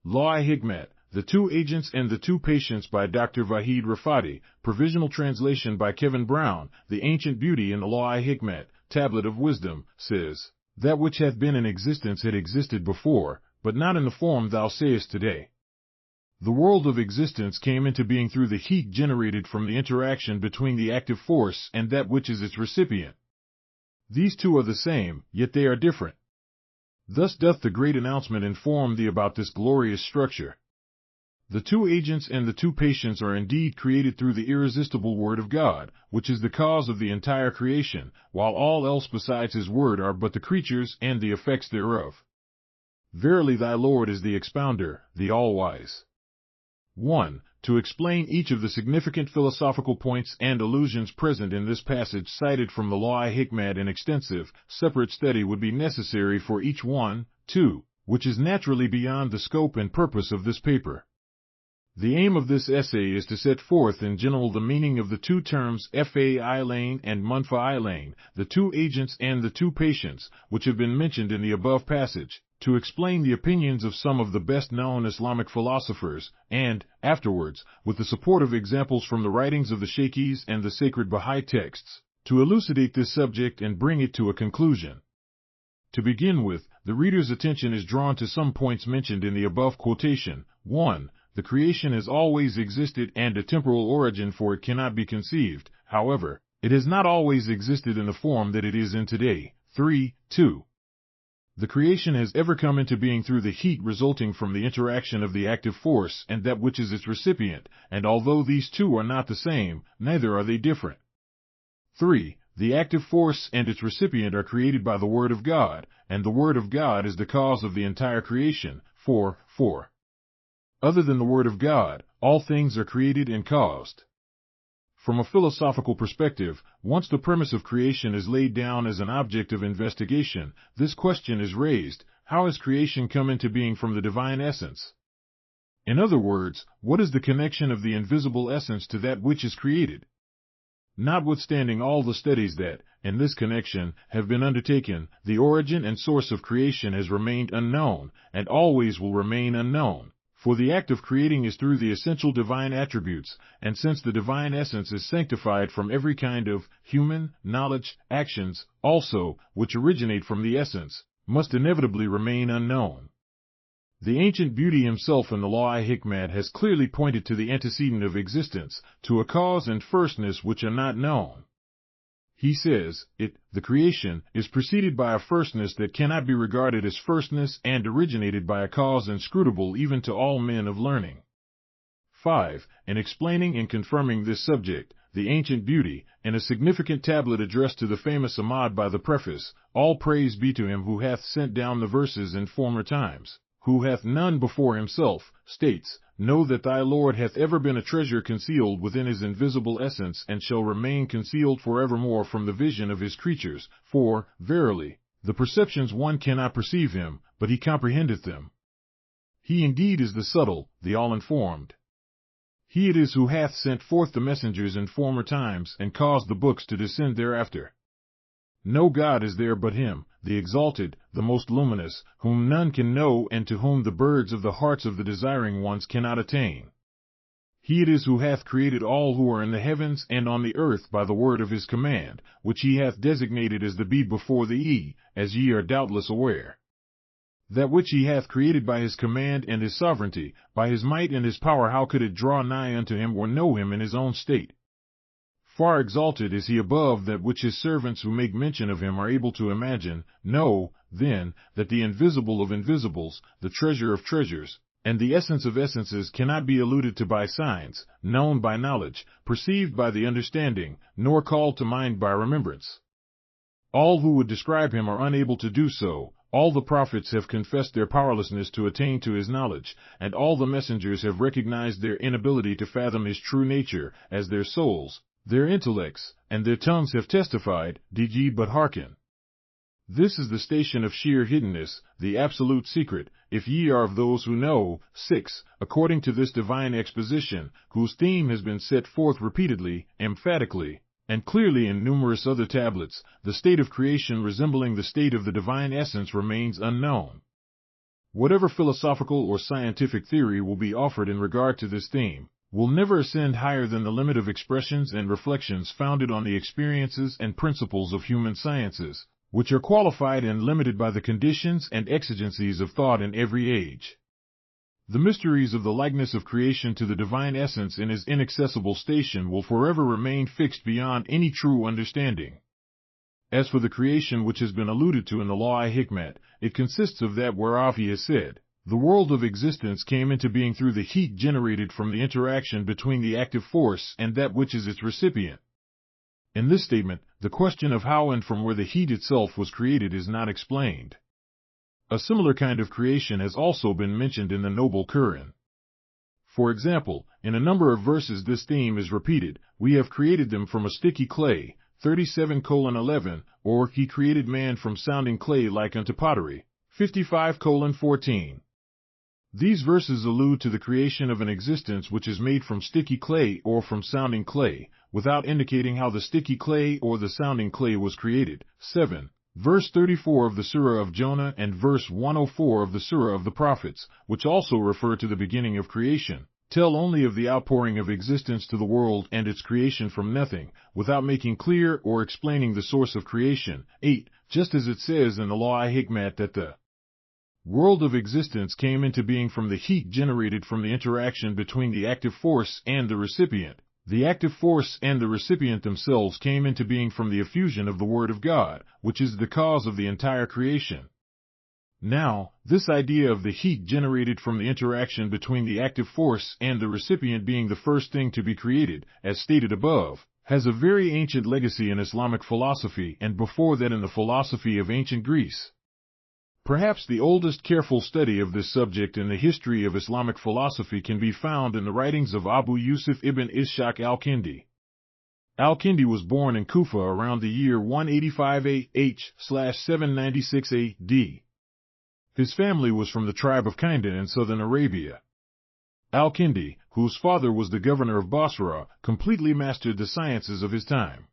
Law-i-Hikmat, The Two Agents and the Two Patients by Dr. Vahid Rafati, provisional translation by Kevin Brown. The Ancient Beauty in the Law-i-Hikmat, Tablet of Wisdom, says, That which hath been in existence had existed before, but not in the form thou sayest today. The world of existence came into being through the heat generated from the interaction between the active force and that which is its recipient. These two are the same, yet they are different. Thus doth the great announcement inform thee about this glorious structure. The two agents and the two patients are indeed created through the irresistible Word of God, which is the cause of the entire creation, while all else besides His Word are but the creatures and the effects thereof. Verily thy Lord is the expounder, the all-wise. 1. To explain each of the significant philosophical points and allusions present in this passage cited from the Law-i-Hikmat, an extensive, separate study would be necessary for each one. 2. Which is naturally beyond the scope and purpose of this paper. The aim of this essay is to set forth in general the meaning of the two terms Fa'ilane and Munfa'ilane, the two agents and the two patients, which have been mentioned in the above passage, to explain the opinions of some of the best-known Islamic philosophers, and, afterwards, with the support of examples from the writings of the Shaykhis and the sacred Baha'i texts, to elucidate this subject and bring it to a conclusion. To begin with, the reader's attention is drawn to some points mentioned in the above quotation. 1. The creation has always existed and a temporal origin for it cannot be conceived. However, it has not always existed in the form that it is in today. 3. 2. The creation has ever come into being through the heat resulting from the interaction of the active force and that which is its recipient, and although these two are not the same, neither are they different. 3. The active force and its recipient are created by the Word of God, and the Word of God is the cause of the entire creation. 4. Other than the Word of God, all things are created and caused. From a philosophical perspective, once the premise of creation is laid down as an object of investigation, this question is raised: how has creation come into being from the divine essence? In other words, what is the connection of the invisible essence to that which is created? Notwithstanding all the studies that, in this connection, have been undertaken, the origin and source of creation has remained unknown, and always will remain unknown. For the act of creating is through the essential divine attributes, and since the divine essence is sanctified from every kind of human knowledge, actions, also, which originate from the essence, must inevitably remain unknown. The ancient beauty himself in the Law-i-Hikmat has clearly pointed to the antecedent of existence, to a cause and firstness which are not known. He says, the creation, is preceded by a firstness that cannot be regarded as firstness and originated by a cause inscrutable even to all men of learning. 5. In explaining and confirming this subject, the ancient beauty, in a significant tablet addressed to the famous Ahmad by the preface, All praise be to him who hath sent down the verses in former times, who hath none before himself, states, Know that thy Lord hath ever been a treasure concealed within his invisible essence and shall remain concealed forevermore from the vision of his creatures, for, verily, the perceptions one cannot perceive him, but he comprehendeth them. He indeed is the subtle, the all-informed. He it is who hath sent forth the messengers in former times and caused the books to descend thereafter. No God is there but him, the exalted, the most luminous, whom none can know and to whom the birds of the hearts of the desiring ones cannot attain. He it is who hath created all who are in the heavens and on the earth by the word of his command, which he hath designated as the be before the e, as ye are doubtless aware. That which he hath created by his command and his sovereignty, by his might and his power, how could it draw nigh unto him or know him in his own state? Far exalted is he above that which his servants who make mention of him are able to imagine. Know, then, that the invisible of invisibles, the treasure of treasures, and the essence of essences cannot be alluded to by signs, known by knowledge, perceived by the understanding, nor called to mind by remembrance. All who would describe him are unable to do so. All the prophets have confessed their powerlessness to attain to his knowledge, and all the messengers have recognized their inability to fathom his true nature, as their souls, their intellects, and their tongues have testified. Did ye but hearken? This is the station of sheer hiddenness, the absolute secret, if ye are of those who know. 6. According to this divine exposition, whose theme has been set forth repeatedly, emphatically, and clearly in numerous other tablets, the state of creation resembling the state of the divine essence remains unknown. Whatever philosophical or scientific theory will be offered in regard to this theme will never ascend higher than the limit of expressions and reflections founded on the experiences and principles of human sciences, which are qualified and limited by the conditions and exigencies of thought in every age. The mysteries of the likeness of creation to the divine essence in his inaccessible station will forever remain fixed beyond any true understanding. As for the creation which has been alluded to in the Law-i-Hikmat, it consists of that whereof he has said, the world of existence came into being through the heat generated from the interaction between the active force and that which is its recipient. In this statement, the question of how and from where the heat itself was created is not explained. A similar kind of creation has also been mentioned in the Noble Quran. For example, in a number of verses this theme is repeated: we have created them from a sticky clay, 37:11, or he created man from sounding clay like unto pottery, 55:14. These verses allude to the creation of an existence which is made from sticky clay or from sounding clay, without indicating how the sticky clay or the sounding clay was created. 7. Verse 34 of the Surah of Jonah and verse 104 of the Surah of the Prophets, which also refer to the beginning of creation, tell only of the outpouring of existence to the world and its creation from nothing, without making clear or explaining the source of creation. 8. Just as it says in the Law-i-Hikmat that the world of existence came into being from the heat generated from the interaction between the active force and the recipient. The active force and the recipient themselves came into being from the effusion of the Word of God, which is the cause of the entire creation. Now, this idea of the heat generated from the interaction between the active force and the recipient being the first thing to be created, as stated above, has a very ancient legacy in Islamic philosophy and before that in the philosophy of ancient Greece. Perhaps the oldest careful study of this subject in the history of Islamic philosophy can be found in the writings of Abu Yusuf ibn Ishaq al-Kindi. Al-Kindi was born in Kufa around the year 185 AH/796 AD. His family was from the tribe of Kinda in southern Arabia. Al-Kindi, whose father was the governor of Basra, completely mastered the sciences of his time.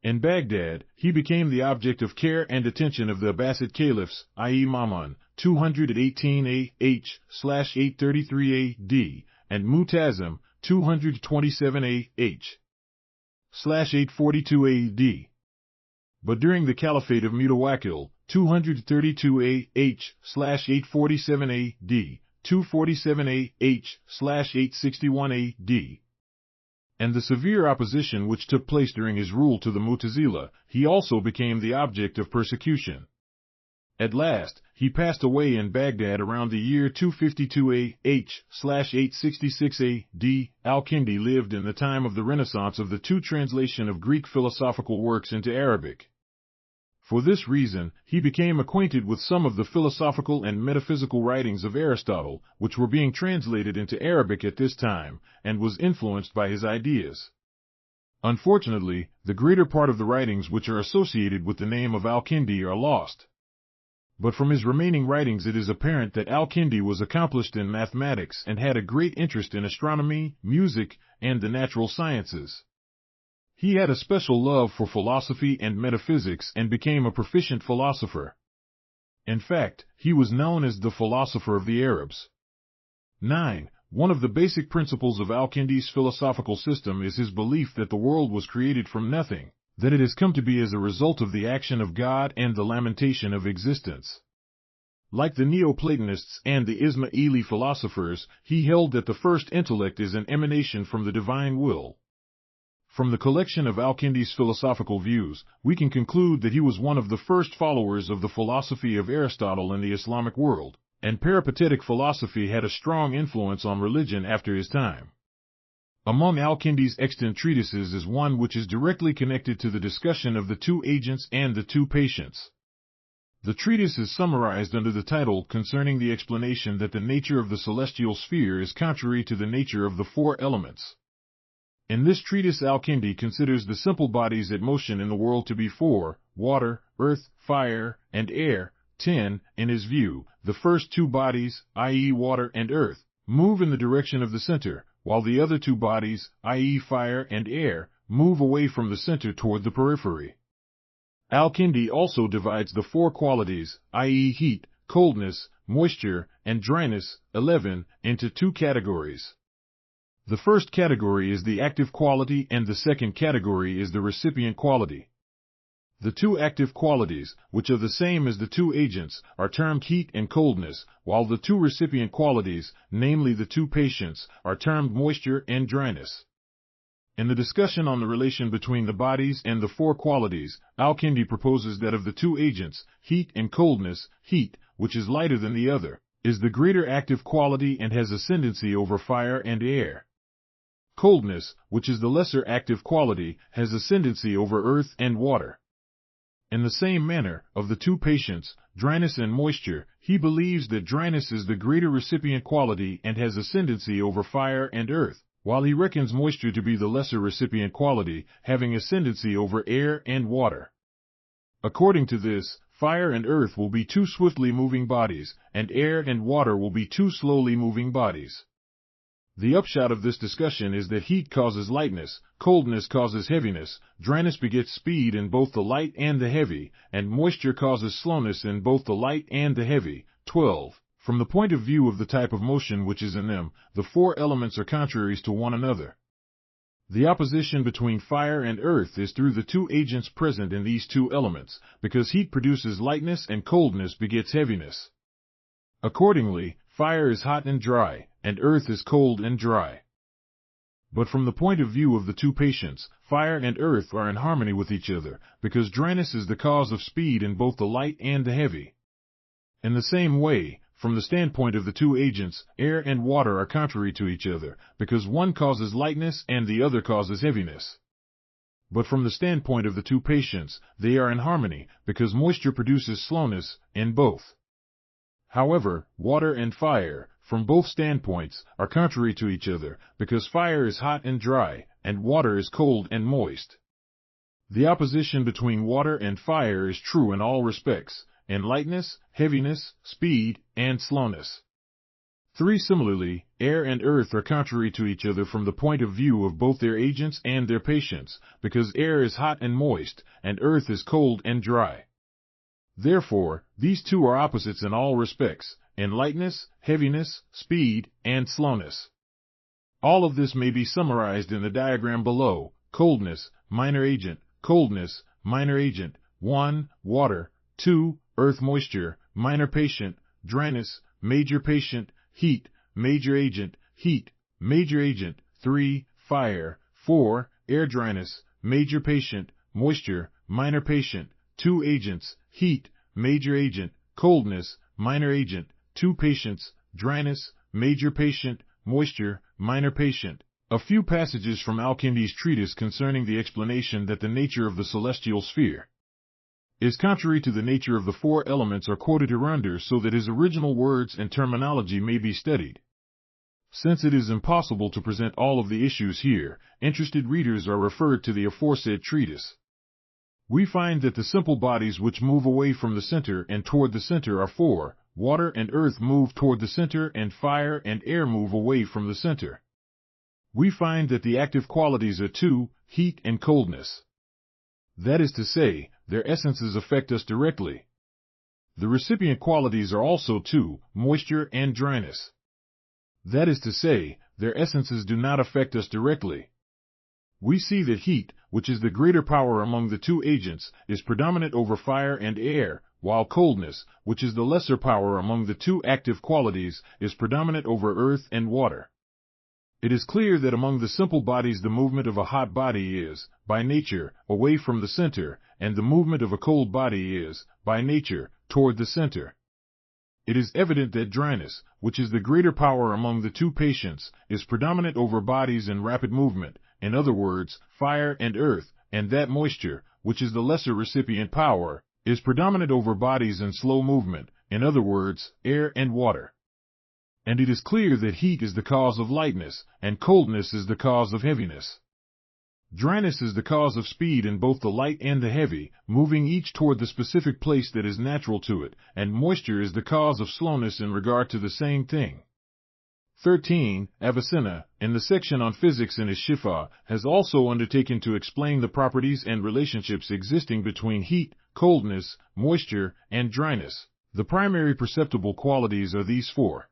In Baghdad, he became the object of care and attention of the Abbasid caliphs, i.e. Ma'mun, 218 AH/833 AD, and Mu'tasim, 227 AH/842 AD. But during the Caliphate of Mutawakkil, 232 AH/847 AD, 247 AH/861 AD, and the severe opposition which took place during his rule to the Mu'tazila, he also became the object of persecution. At last, he passed away in Baghdad around the year 252 AH/866 AD. Al-Kindi lived in the time of the Renaissance of the two translation of Greek philosophical works into Arabic. For this reason, he became acquainted with some of the philosophical and metaphysical writings of Aristotle, which were being translated into Arabic at this time, and was influenced by his ideas. Unfortunately, the greater part of the writings which are associated with the name of Al-Kindi are lost. But from his remaining writings it is apparent that Al-Kindi was accomplished in mathematics and had a great interest in astronomy, music, and the natural sciences. He had a special love for philosophy and metaphysics and became a proficient philosopher. In fact, he was known as the philosopher of the Arabs. 9. One of the basic principles of Al-Kindi's philosophical system is his belief that the world was created from nothing, that it has come to be as a result of the action of God and the lamentation of existence. Like the Neoplatonists and the Ismaili philosophers, he held that the first intellect is an emanation from the divine will. From the collection of Al-Kindi's philosophical views, we can conclude that he was one of the first followers of the philosophy of Aristotle in the Islamic world, and peripatetic philosophy had a strong influence on religion after his time. Among Al-Kindi's extant treatises is one which is directly connected to the discussion of the two agents and the two patients. The treatise is summarized under the title concerning the explanation that the nature of the celestial sphere is contrary to the nature of the four elements. In this treatise Al-Kindi considers the simple bodies at motion in the world to be four: water, earth, fire, and air. 10. In his view, the first two bodies, i.e. water and earth, move in the direction of the center, while the other two bodies, i.e. fire and air, move away from the center toward the periphery. Al-Kindi also divides the four qualities, i.e. heat, coldness, moisture, and dryness, 11, into two categories. The first category is the active quality and the second category is the recipient quality. The two active qualities, which are the same as the two agents, are termed heat and coldness, while the two recipient qualities, namely the two patients, are termed moisture and dryness. In the discussion on the relation between the bodies and the four qualities, Al-Kindi proposes that of the two agents, heat and coldness, heat, which is lighter than the other, is the greater active quality and has ascendancy over fire and air. Coldness, which is the lesser active quality, has ascendancy over earth and water. In the same manner, of the two patients, dryness and moisture, he believes that dryness is the greater recipient quality and has ascendancy over fire and earth, while he reckons moisture to be the lesser recipient quality, having ascendancy over air and water. According to this, fire and earth will be two swiftly moving bodies, and air and water will be two slowly moving bodies. The upshot of this discussion is that heat causes lightness, coldness causes heaviness, dryness begets speed in both the light and the heavy, and moisture causes slowness in both the light and the heavy. 12. From the point of view of the type of motion which is in them, the four elements are contraries to one another. The opposition between fire and earth is through the two agents present in these two elements, because heat produces lightness and coldness begets heaviness. Accordingly, fire is hot and dry, and earth is cold and dry. But from the point of view of the two patients, fire and earth are in harmony with each other, because dryness is the cause of speed in both the light and the heavy. In the same way, from the standpoint of the two agents, air and water are contrary to each other, because one causes lightness and the other causes heaviness. But from the standpoint of the two patients, they are in harmony, because moisture produces slowness in both. However, water and fire, from both standpoints, are contrary to each other, because fire is hot and dry, and water is cold and moist. The opposition between water and fire is true in all respects, in lightness, heaviness, speed, and slowness. 3. Similarly, air and earth are contrary to each other from the point of view of both their agents and their patients, because air is hot and moist, and earth is cold and dry. Therefore, these two are opposites in all respects, in lightness, heaviness, speed, and slowness. All of this may be summarized in the diagram below: coldness, minor agent, coldness, minor agent, 1, water, 2, earth moisture, minor patient, dryness, major patient, heat, major agent, heat, major agent, 3, fire, 4, air dryness, major patient, moisture, minor patient, 2 agents, heat, major agent, coldness, minor agent, 2 patients, dryness, major patient, moisture, minor patient. A few passages from Al-Kindi's treatise concerning the explanation that the nature of the celestial sphere is contrary to the nature of the four elements are quoted hereunder so that his original words and terminology may be studied. Since it is impossible to present all of the issues here, interested readers are referred to the aforesaid treatise. We find that the simple bodies which move away from the center and toward the center are 4, water and earth move toward the center and fire and air move away from the center. We find that the active qualities are 2, heat and coldness. That is to say, their essences affect us directly. The recipient qualities are also 2, moisture and dryness. That is to say, their essences do not affect us directly. We see that heat, which is the greater power among the two agents, is predominant over fire and air, while coldness, which is the lesser power among the two active qualities, is predominant over earth and water. It is clear that among the simple bodies the movement of a hot body is, by nature, away from the center, and the movement of a cold body is, by nature, toward the center. It is evident that dryness, which is the greater power among the two patients, is predominant over bodies in rapid movement, in other words, fire and earth, and that moisture, which is the lesser recipient power, is predominant over bodies in slow movement, in other words, air and water. And it is clear that heat is the cause of lightness, and coldness is the cause of heaviness. Dryness is the cause of speed in both the light and the heavy, moving each toward the specific place that is natural to it, and moisture is the cause of slowness in regard to the same thing. 13. Avicenna, in the section on physics in his Shifa, has also undertaken to explain the properties and relationships existing between heat, coldness, moisture, and dryness. The primary perceptible qualities are these four.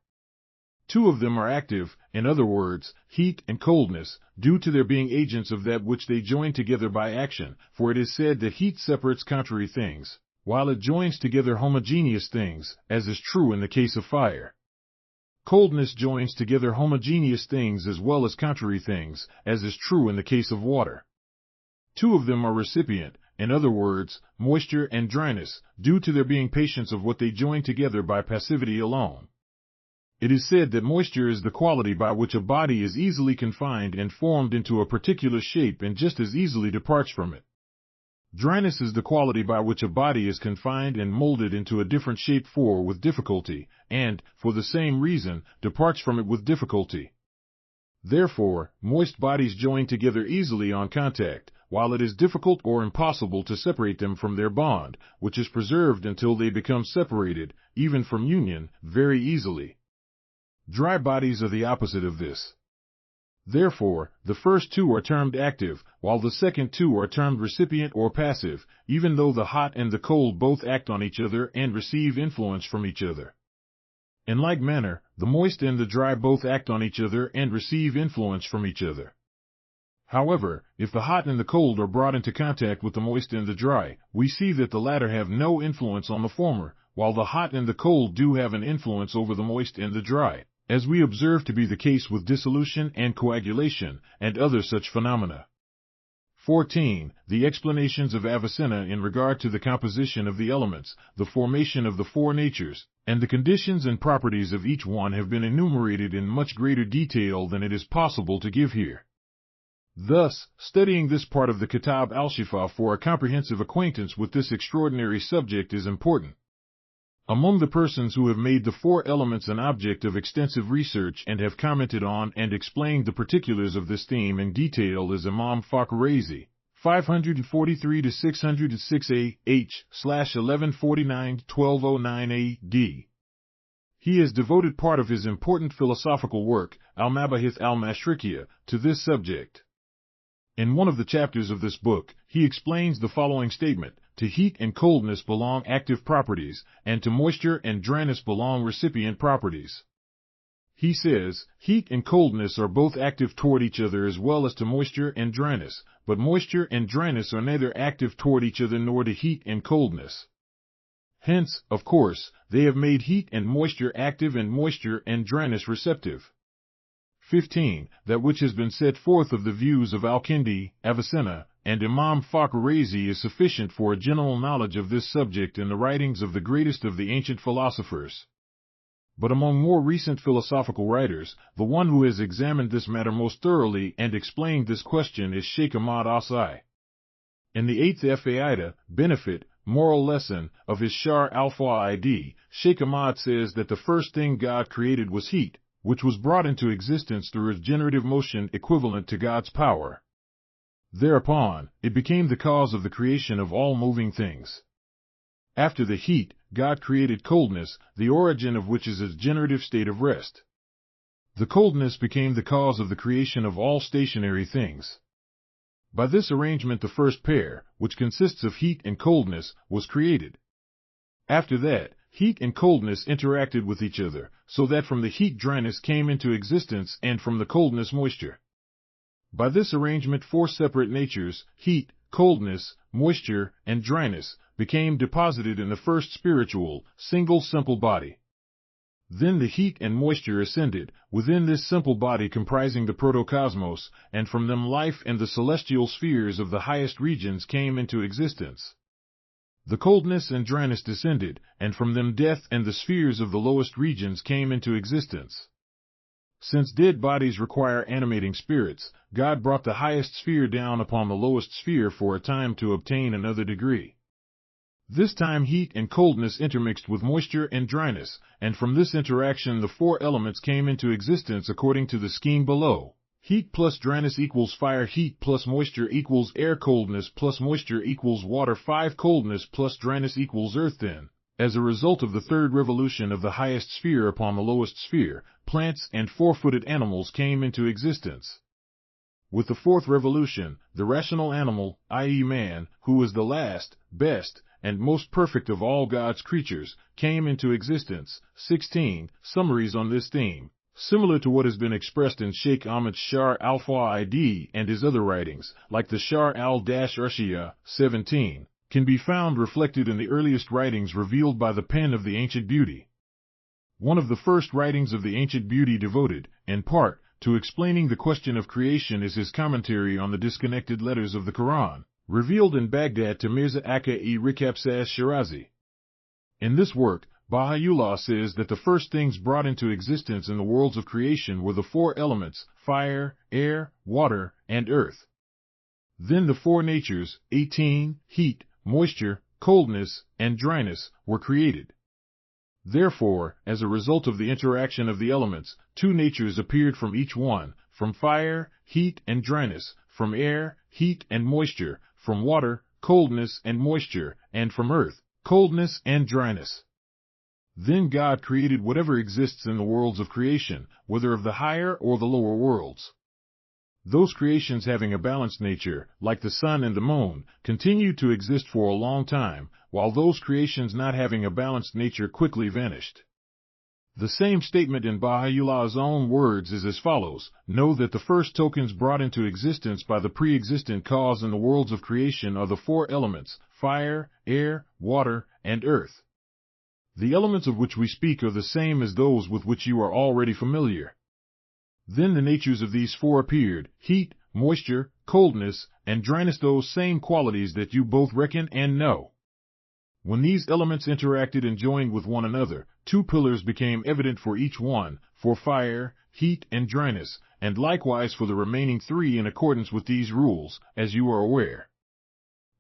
Two of them are active, in other words, heat and coldness, due to their being agents of that which they join together by action, for it is said that heat separates contrary things, while it joins together homogeneous things, as is true in the case of fire. Coldness joins together homogeneous things as well as contrary things, as is true in the case of water. Two of them are recipient, in other words, moisture and dryness, due to their being patients of what they join together by passivity alone. It is said that moisture is the quality by which a body is easily confined and formed into a particular shape and just as easily departs from it. Dryness is the quality by which a body is confined and molded into a different shape with difficulty, and, for the same reason, departs from it with difficulty. Therefore, moist bodies join together easily on contact, while it is difficult or impossible to separate them from their bond, which is preserved until they become separated, even from union, very easily. Dry bodies are the opposite of this. Therefore, the first two are termed active, while the second two are termed recipient or passive, even though the hot and the cold both act on each other and receive influence from each other. In like manner, the moist and the dry both act on each other and receive influence from each other. However, if the hot and the cold are brought into contact with the moist and the dry, we see that the latter have no influence on the former, while the hot and the cold do have an influence over the moist and the dry, as we observe to be the case with dissolution and coagulation, and other such phenomena. 14. The explanations of Avicenna in regard to the composition of the elements, the formation of the four natures, and the conditions and properties of each one have been enumerated in much greater detail than it is possible to give here. Thus, studying this part of the Kitab al-Shifa for a comprehensive acquaintance with this extraordinary subject is important. Among the persons who have made the four elements an object of extensive research and have commented on and explained the particulars of this theme in detail is Imam Fakhr-Razi, 543-606 H/1149-1209 AD. He has devoted part of his important philosophical work, Al-Mabahith al-Mashriqiyya, to this subject. In one of the chapters of this book, he explains the following statement: to heat and coldness belong active properties, and to moisture and dryness belong recipient properties. He says, heat and coldness are both active toward each other as well as to moisture and dryness, but moisture and dryness are neither active toward each other nor to heat and coldness. Hence, of course, they have made heat and moisture active and moisture and dryness receptive. 15. That which has been set forth of the views of Al-Kindi, Avicenna, and Imam Fakhr-Razi is sufficient for a general knowledge of this subject in the writings of the greatest of the ancient philosophers. But among more recent philosophical writers, the one who has examined this matter most thoroughly and explained this question is Sheikh Ahmad Asai. In the 8th Faida, benefit, moral lesson, of his Shar al-Fawaid, Sheikh Ahmad says that the first thing God created was heat, which was brought into existence through its generative motion equivalent to God's power. Thereupon, it became the cause of the creation of all moving things. After the heat, God created coldness, the origin of which is its generative state of rest. The coldness became the cause of the creation of all stationary things. By this arrangement the first pair, which consists of heat and coldness, was created. After that, heat and coldness interacted with each other, so that from the heat dryness came into existence and from the coldness moisture. By this arrangement four separate natures, heat, coldness, moisture, and dryness, became deposited in the first spiritual, single simple body. Then the heat and moisture ascended, within this simple body comprising the protocosmos, and from them life and the celestial spheres of the highest regions came into existence. The coldness and dryness descended, and from them death and the spheres of the lowest regions came into existence. Since dead bodies require animating spirits, God brought the highest sphere down upon the lowest sphere for a time to obtain another degree. This time heat and coldness intermixed with moisture and dryness, and from this interaction the four elements came into existence according to the scheme below. Heat plus dryness equals fire, heat plus moisture equals air, coldness plus moisture equals water, 5 coldness plus dryness equals earth. Then, as a result of the third revolution of the highest sphere upon the lowest sphere, plants and four-footed animals came into existence. With the fourth revolution, the rational animal, i.e. man, who is the last, best, and most perfect of all God's creatures, came into existence. 16. Summaries on this theme, similar to what has been expressed in Sheikh Ahmad Shar al-Fa'idi and his other writings, like the Shar al-Arshiyah. 17. Can be found reflected in the earliest writings revealed by the pen of the Ancient Beauty. One of the first writings of the Ancient Beauty devoted, in part, to explaining the question of creation is his commentary on the disconnected letters of the Quran, revealed in Baghdad to Mirza Akka-e-Rikabsaz Shirazi. In this work, Baha'u'llah says that the first things brought into existence in the worlds of creation were the four elements, fire, air, water, and earth. Then the four natures, 18, heat, moisture, coldness, and dryness, were created. Therefore, as a result of the interaction of the elements, two natures appeared from each one, from fire, heat and dryness, from air, heat and moisture, from water, coldness and moisture, and from earth, coldness and dryness. Then God created whatever exists in the worlds of creation, whether of the higher or the lower worlds. Those creations having a balanced nature, like the sun and the moon, continued to exist for a long time, while those creations not having a balanced nature quickly vanished. The same statement in Baha'u'llah's own words is as follows: know that the first tokens brought into existence by the pre-existent cause in the worlds of creation are the four elements, fire, air, water, and earth. The elements of which we speak are the same as those with which you are already familiar. Then the natures of these four appeared, heat, moisture, coldness, and dryness, those same qualities that you both reckon and know. When these elements interacted and joined with one another, two pillars became evident for each one, for fire, heat, and dryness, and likewise for the remaining three in accordance with these rules, as you are aware.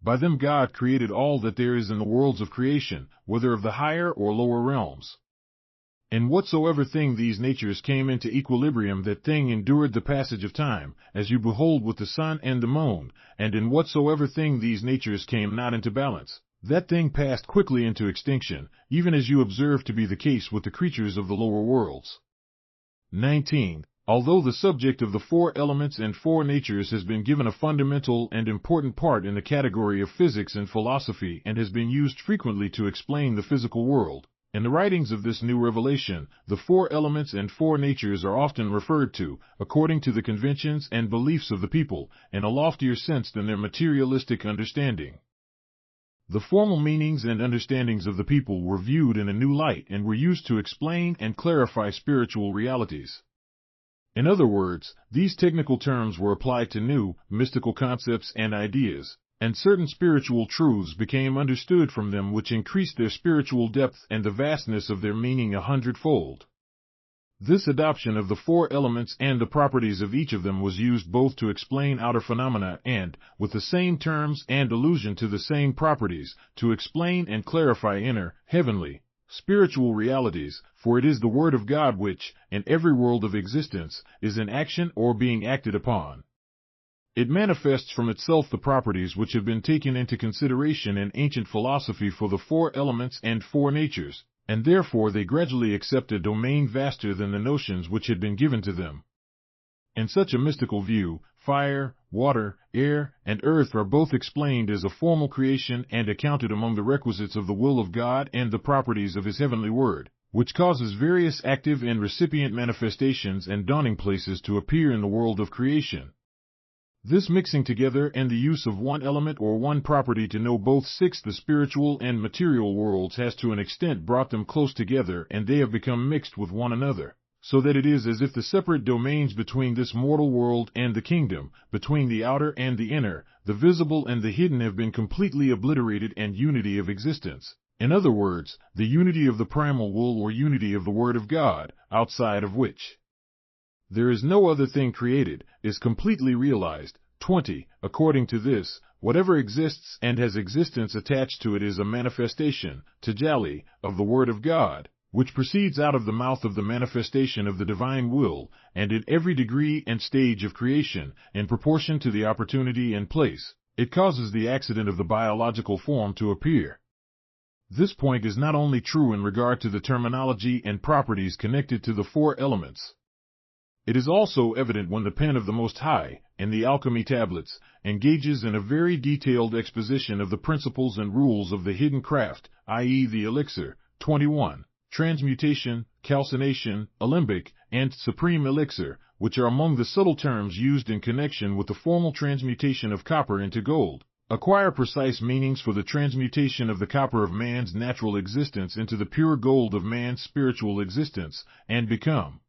By them God created all that there is in the worlds of creation, whether of the higher or lower realms. In whatsoever thing these natures came into equilibrium, that thing endured the passage of time, as you behold with the sun and the moon, and in whatsoever thing these natures came not into balance, that thing passed quickly into extinction, even as you observe to be the case with the creatures of the lower worlds. 19. Although the subject of the four elements and four natures has been given a fundamental and important part in the category of physics and philosophy and has been used frequently to explain the physical world, in the writings of this new revelation, the four elements and four natures are often referred to, according to the conventions and beliefs of the people, in a loftier sense than their materialistic understanding. The formal meanings and understandings of the people were viewed in a new light and were used to explain and clarify spiritual realities. In other words, these technical terms were applied to new, mystical concepts and ideas, and certain spiritual truths became understood from them, which increased their spiritual depth and the vastness of their meaning 100-fold. This adoption of the four elements and the properties of each of them was used both to explain outer phenomena and, with the same terms and allusion to the same properties, to explain and clarify inner, heavenly, spiritual realities, for it is the Word of God which, in every world of existence, is in action or being acted upon. It manifests from itself the properties which have been taken into consideration in ancient philosophy for the four elements and four natures, and therefore they gradually accept a domain vaster than the notions which had been given to them. In such a mystical view, fire, water, air, and earth are both explained as a formal creation and accounted among the requisites of the will of God and the properties of His heavenly Word, which causes various active and recipient manifestations and dawning places to appear in the world of creation. This mixing together and the use of one element or one property to know both the spiritual and material worlds has to an extent brought them close together, and they have become mixed with one another, so that it is as if the separate domains between this mortal world and the kingdom, between the outer and the inner, the visible and the hidden, have been completely obliterated, and unity of existence, in other words, the unity of the primal will or unity of the Word of God, outside of which there is no other thing created, is completely realized. 20. According to this, whatever exists and has existence attached to it is a manifestation, tajalli, of the Word of God, which proceeds out of the mouth of the manifestation of the divine will, and in every degree and stage of creation, in proportion to the opportunity and place, it causes the accident of the biological form to appear. This point is not only true in regard to the terminology and properties connected to the four elements. It is also evident when the pen of the Most High, in the alchemy tablets, engages in a very detailed exposition of the principles and rules of the hidden craft, i.e. the elixir, 21, transmutation, calcination, alembic, and supreme elixir, which are among the subtle terms used in connection with the formal transmutation of copper into gold, acquire precise meanings for the transmutation of the copper of man's natural existence into the pure gold of man's spiritual existence, and become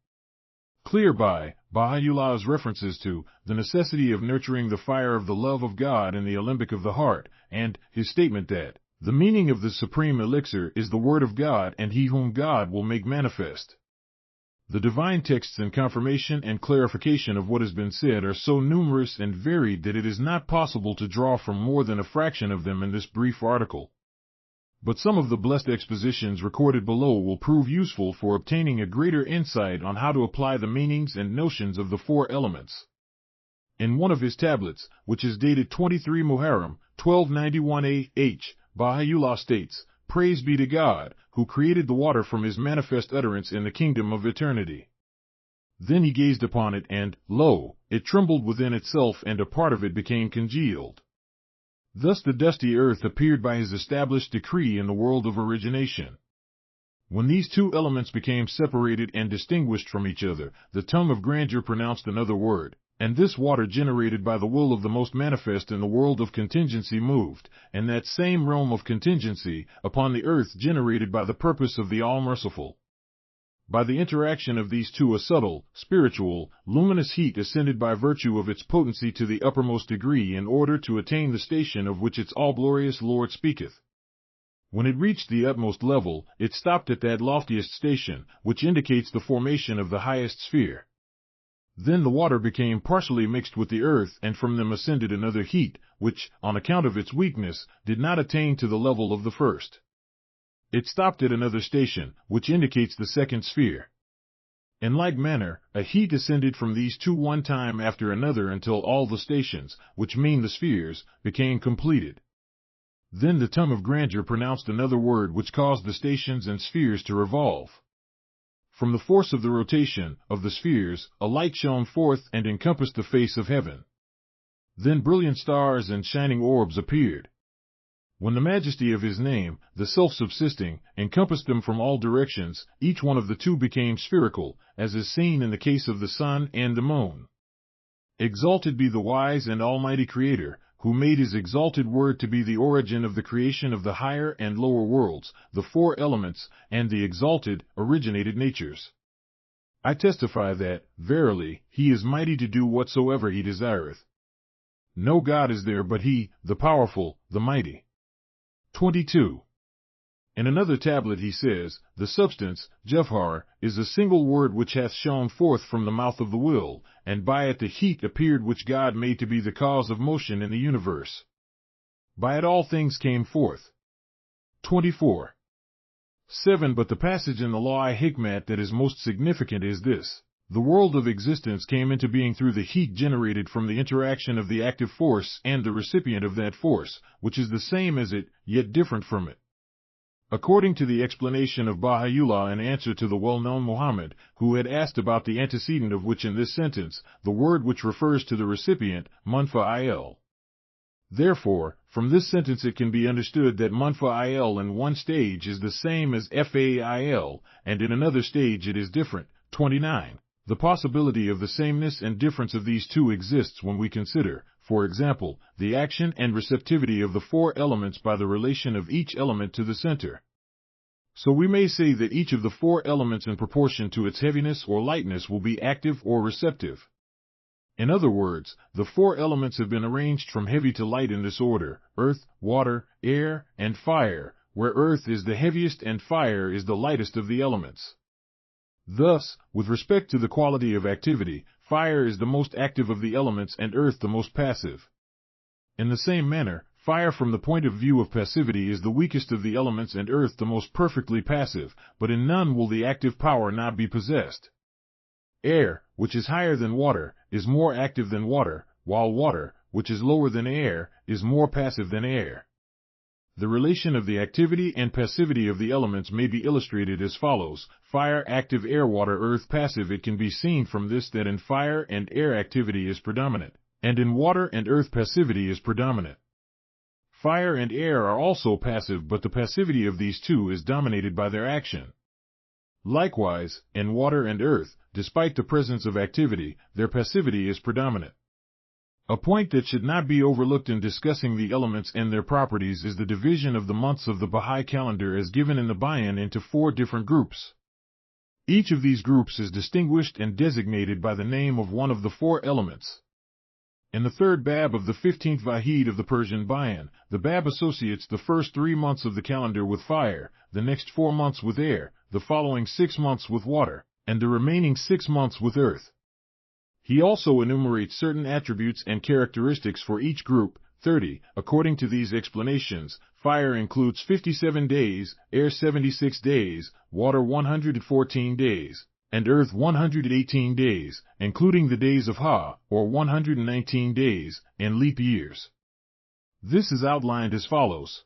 clear by Baha'u'llah's references to the necessity of nurturing the fire of the love of God in the alembic of the heart, and his statement that the meaning of the supreme elixir is the word of God and he whom God will make manifest. The divine texts in confirmation and clarification of what has been said are so numerous and varied that it is not possible to draw from more than a fraction of them in this brief article. But some of the blessed expositions recorded below will prove useful for obtaining a greater insight on how to apply the meanings and notions of the four elements. In one of his tablets, which is dated 23 Muharram, 1291 A.H., Baha'u'llah states, "Praise be to God, who created the water from his manifest utterance in the kingdom of eternity. Then he gazed upon it, and, lo, it trembled within itself, and a part of it became congealed. Thus the dusty earth appeared by his established decree in the world of origination. When these two elements became separated and distinguished from each other, the tongue of grandeur pronounced another word, and this water generated by the will of the most manifest in the world of contingency moved, and that same realm of contingency, upon the earth generated by the purpose of the All-Merciful. By the interaction of these two a subtle, spiritual, luminous heat ascended by virtue of its potency to the uppermost degree in order to attain the station of which its all-glorious Lord speaketh. When it reached the utmost level, it stopped at that loftiest station, which indicates the formation of the highest sphere. Then the water became partially mixed with the earth, and from them ascended another heat, which, on account of its weakness, did not attain to the level of the first. It stopped at another station, which indicates the second sphere. In like manner, a heat ascended from these two one time after another until all the stations, which mean the spheres, became completed. Then the tongue of grandeur pronounced another word which caused the stations and spheres to revolve. From the force of the rotation of the spheres, a light shone forth and encompassed the face of heaven. Then brilliant stars and shining orbs appeared. When the majesty of his name, the self-subsisting, encompassed them from all directions, each one of the two became spherical, as is seen in the case of the sun and the moon. Exalted be the wise and almighty Creator, who made his exalted word to be the origin of the creation of the higher and lower worlds, the four elements, and the exalted, originated natures. I testify that, verily, he is mighty to do whatsoever he desireth. No God is there but he, the powerful, the mighty." 22. In another tablet he says, "The substance, Jawhar, is a single word which hath shone forth from the mouth of the will, and by it the heat appeared which God made to be the cause of motion in the universe. By it all things came forth." 24. 7. But the passage in the Law-i-Hikmat that is most significant is this: the world of existence came into being through the heat generated from the interaction of the active force and the recipient of that force, which is the same as it, yet different from it. According to the explanation of Baha'u'llah in answer to the well-known Muhammad, who had asked about the antecedent of which in this sentence, the word which refers to the recipient, munfa'il. Therefore, from this sentence it can be understood that munfa'il in one stage is the same as fa'il, and in another stage it is different. 29. The possibility of the sameness and difference of these two exists when we consider, for example, the action and receptivity of the four elements by the relation of each element to the center. So we may say that each of the four elements in proportion to its heaviness or lightness will be active or receptive. In other words, the four elements have been arranged from heavy to light in this order: earth, water, air, and fire, where earth is the heaviest and fire is the lightest of the elements. Thus, with respect to the quality of activity, fire is the most active of the elements and earth the most passive. In the same manner, fire from the point of view of passivity is the weakest of the elements and earth the most perfectly passive, but in none will the active power not be possessed. Air, which is higher than water, is more active than water, while water, which is lower than air, is more passive than air. The relation of the activity and passivity of the elements may be illustrated as follows. Fire active, air, water, earth passive. It can be seen from this that in fire and air activity is predominant, and in water and earth passivity is predominant. Fire and air are also passive, but the passivity of these two is dominated by their action. Likewise, in water and earth, despite the presence of activity, their passivity is predominant. A point that should not be overlooked in discussing the elements and their properties is the division of the months of the Baha'i calendar as given in the Bayan into 4 different groups. Each of these groups is distinguished and designated by the name of one of the 4 elements. In the 3rd Bab of the 15th Vahid of the Persian Bayan, the Bab associates the first 3 months of the calendar with fire, the next 4 months with air, the following 6 months with water, and the remaining 6 months with earth. He also enumerates certain attributes and characteristics for each group, 30. According to these explanations, fire includes 57 days, air 76 days, water 114 days, and earth 118 days, including the days of Ha, or 119 days, and leap years. This is outlined as follows.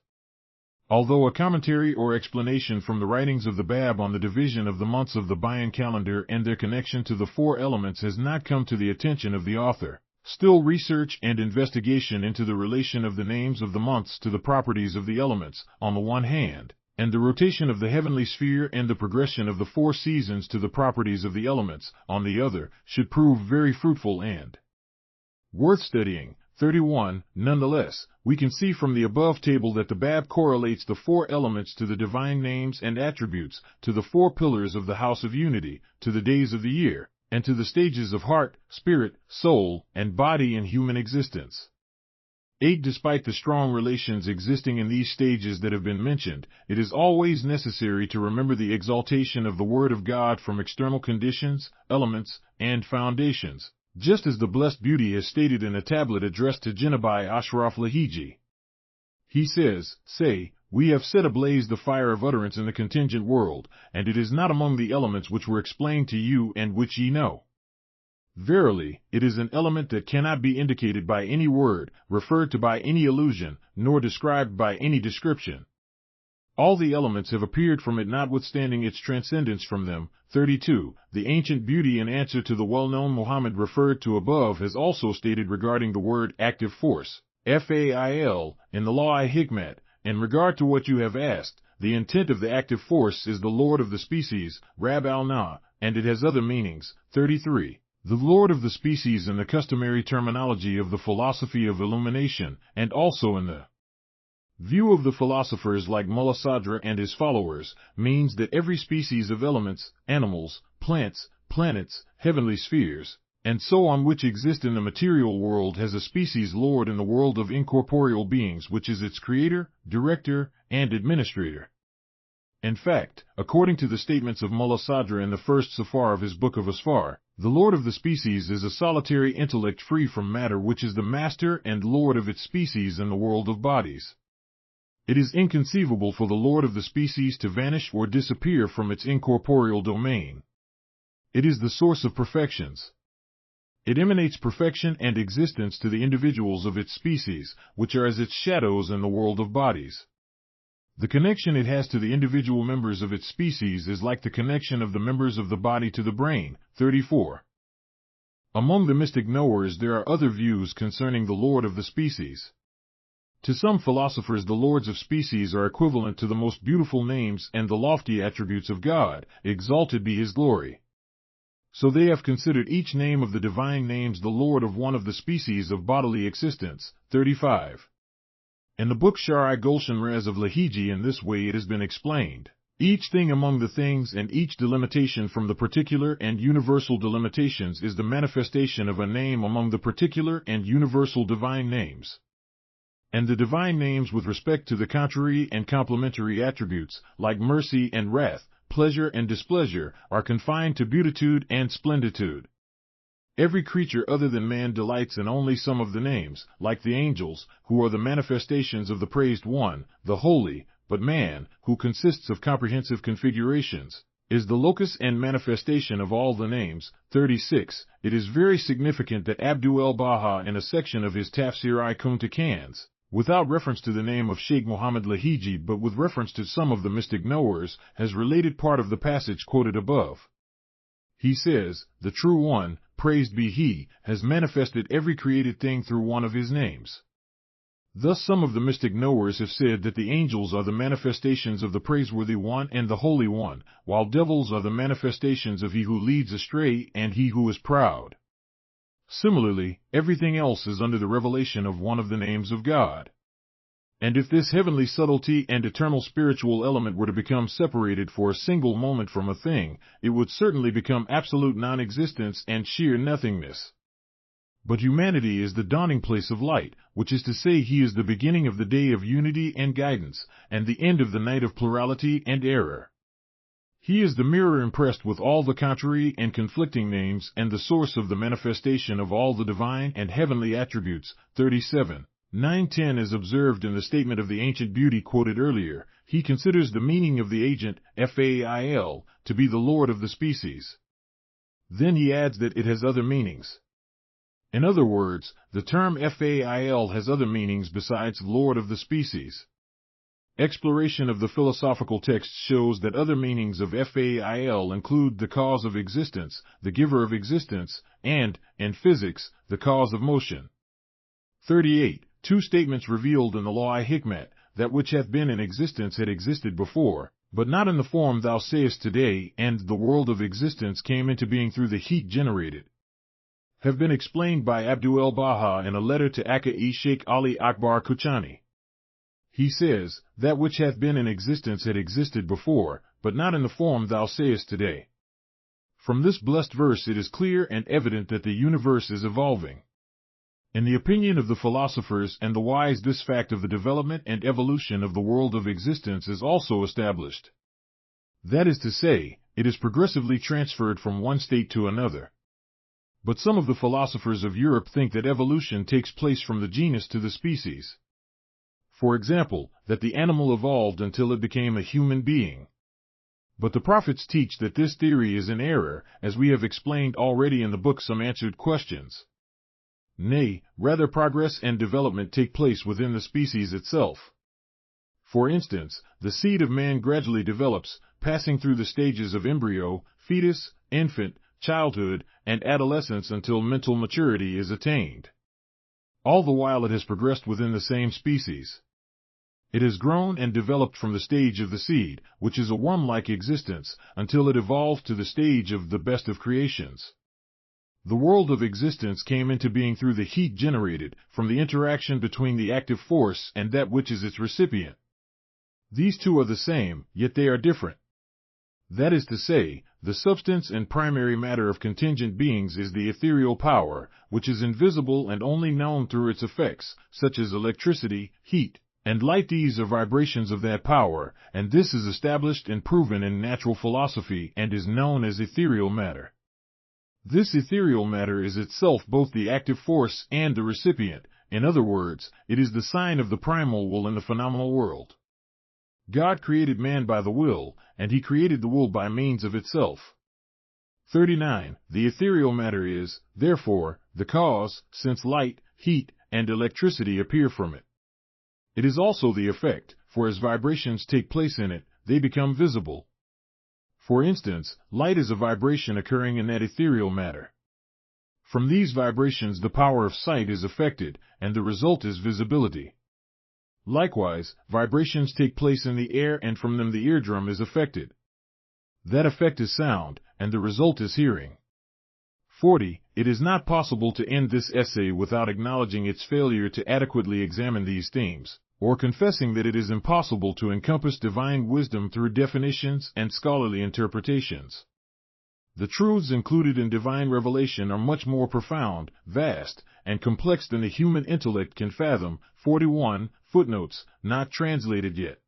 Although a commentary or explanation from the writings of the Bab on the division of the months of the Bayan calendar and their connection to the 4 elements has not come to the attention of the author, still research and investigation into the relation of the names of the months to the properties of the elements, on the one hand, and the rotation of the heavenly sphere and the progression of the 4 seasons to the properties of the elements, on the other, should prove very fruitful and worth studying. 31. Nonetheless, we can see from the above table that the Bab correlates the 4 elements to the divine names and attributes, to the 4 pillars of the house of unity, to the days of the year, and to the stages of heart, spirit, soul, and body in human existence. 8. Despite the strong relations existing in these stages that have been mentioned, it is always necessary to remember the exaltation of the Word of God from external conditions, elements, and foundations, just as the Blessed Beauty has stated in a tablet addressed to Jinabai Ashraf Lahiji. He says, "Say, we have set ablaze the fire of utterance in the contingent world, and it is not among the elements which were explained to you and which ye know. Verily, it is an element that cannot be indicated by any word, referred to by any allusion, nor described by any description. All the elements have appeared from it notwithstanding its transcendence from them." 32. The ancient beauty in answer to the well-known Muhammad referred to above has also stated regarding the word active force, fail, in the law-i-hikmat, in regard to what you have asked, the intent of the active force is the Lord of the species, Rab al-Na, and it has other meanings. 33. The Lord of the species in the customary terminology of the philosophy of illumination, and also in the view of the philosophers like Mullah Sadra and his followers, means that every species of elements, animals, plants, planets, heavenly spheres, and so on which exist in the material world has a species lord in the world of incorporeal beings which is its creator, director, and administrator. In fact, according to the statements of Mullah Sadra in the first Safar of his Book of Asfar, the Lord of the species is a solitary intellect free from matter which is the master and lord of its species in the world of bodies. It is inconceivable for the Lord of the species to vanish or disappear from its incorporeal domain. It is the source of perfections. It emanates perfection and existence to the individuals of its species, which are as its shadows in the world of bodies. The connection it has to the individual members of its species is like the connection of the members of the body to the brain. 34. Among the mystic knowers there are other views concerning the Lord of the species. To some philosophers the lords of species are equivalent to the most beautiful names and the lofty attributes of God, exalted be His glory. So they have considered each name of the divine names the Lord of one of the species of bodily existence. 35. In the book Shar-I Gulshan Raz of Lahiji in this way it has been explained. Each thing among the things and each delimitation from the particular and universal delimitations is the manifestation of a name among the particular and universal divine names. And the divine names with respect to the contrary and complementary attributes, like mercy and wrath, pleasure and displeasure, are confined to beatitude and splenditude. Every creature other than man delights in only some of the names, like the angels, who are the manifestations of the praised one, the holy, but man, who consists of comprehensive configurations, is the locus and manifestation of all the names. 36. It is very significant that Abdul el-Baha in a section of his Tafsir-i-Kunta Kans, without reference to the name of Sheikh Muhammad Lahiji but with reference to some of the mystic knowers, has related part of the passage quoted above. He says, "The True One, praised be He, has manifested every created thing through one of His names." Thus some of the mystic knowers have said that the angels are the manifestations of the Praiseworthy One and the Holy One, while devils are the manifestations of he who leads astray and he who is proud. Similarly, everything else is under the revelation of one of the names of God. And if this heavenly subtlety and eternal spiritual element were to become separated for a single moment from a thing, it would certainly become absolute non-existence and sheer nothingness. But humanity is the dawning place of light, which is to say He is the beginning of the day of unity and guidance, and the end of the night of plurality and error. He is the mirror impressed with all the contrary and conflicting names and the source of the manifestation of all the divine and heavenly attributes. 37. 9-10 is observed in the statement of the ancient beauty quoted earlier. He considers the meaning of the agent, Fail, to be the Lord of the species. Then he adds that it has other meanings. In other words, the term Fail has other meanings besides Lord of the species. Exploration of the philosophical text shows that other meanings of Fail include the cause of existence, the giver of existence, and, in physics, the cause of motion. 38. Two statements revealed in the Law-i-Hikmat, that which hath been in existence had existed before, but not in the form thou sayest today, and the world of existence came into being through the heat generated, have been explained by Abdul-Baha in a letter to Aka-e Sheikh Ali Akbar Kuchani. He says, that which hath been in existence had existed before, but not in the form thou sayest today. From this blessed verse it is clear and evident that the universe is evolving. In the opinion of the philosophers and the wise, this fact of the development and evolution of the world of existence is also established. That is to say, it is progressively transferred from one state to another. But some of the philosophers of Europe think that evolution takes place from the genus to the species. For example, that the animal evolved until it became a human being. But the prophets teach that this theory is in error, as we have explained already in the book Some Answered Questions. Nay, rather progress and development take place within the species itself. For instance, the seed of man gradually develops, passing through the stages of embryo, fetus, infant, childhood, and adolescence until mental maturity is attained. All the while it has progressed within the same species. It has grown and developed from the stage of the seed, which is a worm-like existence, until it evolved to the stage of the best of creations. The world of existence came into being through the heat generated from the interaction between the active force and that which is its recipient. These two are the same, yet they are different. That is to say, the substance and primary matter of contingent beings is the ethereal power, which is invisible and only known through its effects, such as electricity, heat, and light. These are vibrations of that power, and this is established and proven in natural philosophy and is known as ethereal matter. This ethereal matter is itself both the active force and the recipient. In other words, it is the sign of the primal will in the phenomenal world. God created man by the will, and He created the will by means of itself. 39. The ethereal matter is, therefore, the cause, since light, heat, and electricity appear from it. It is also the effect, for as vibrations take place in it, they become visible. For instance, light is a vibration occurring in that ethereal matter. From these vibrations the power of sight is affected, and the result is visibility. Likewise, vibrations take place in the air and from them the eardrum is affected. That effect is sound, and the result is hearing. 40. It is not possible to end this essay without acknowledging its failure to adequately examine these themes, or confessing that it is impossible to encompass divine wisdom through definitions and scholarly interpretations. The truths included in divine revelation are much more profound, vast, and complex than the human intellect can fathom. 41. Footnotes, not translated yet.